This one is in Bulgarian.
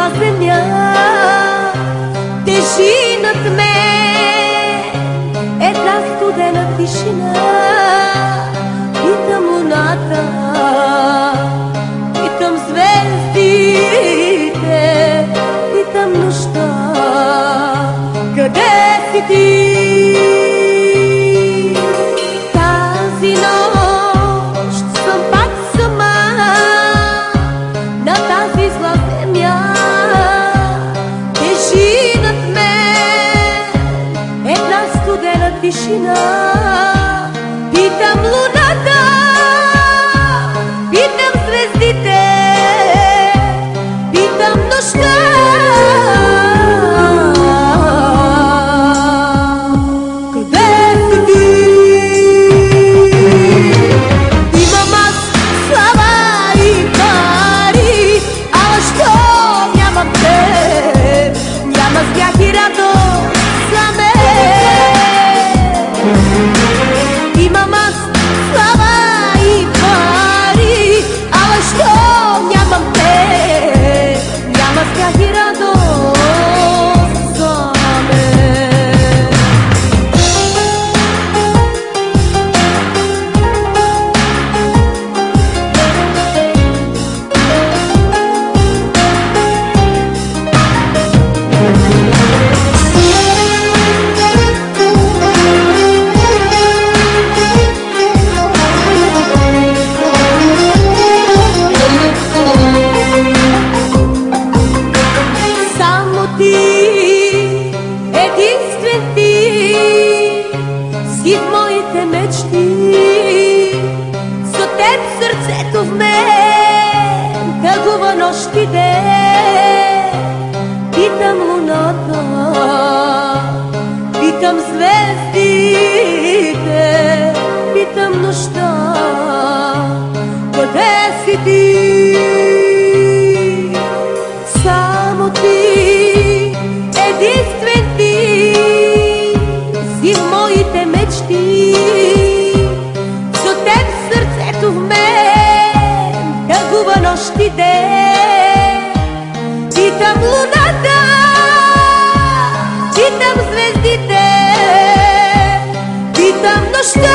излизла земя, тежи над мен една студена тишина. Питам луната, питам звездите, питам нощта, къде си ти? Тази нощ съм пак сама на тази зла земя. Тежи над мен една студена тишина. Питам луната, питам звездите, питам нощта, къде си ти? Имам аз слава и пари, ала що нямам те? Няма смях и радост за мен. Имам аз слава и пари, ала що нямам те? Няма смях и радост за мен. Само ти, единствен ти си в моите мечти. За теб сърцето в мен тъгува нощ и ден. Питам луната, питам звездите, питам нощта, къде си ти? Само ти, единствен ти си в моите мечти. За теб сърцето в мен тъгува нощ и ден. Питам луната, питам звездите, питам нощта,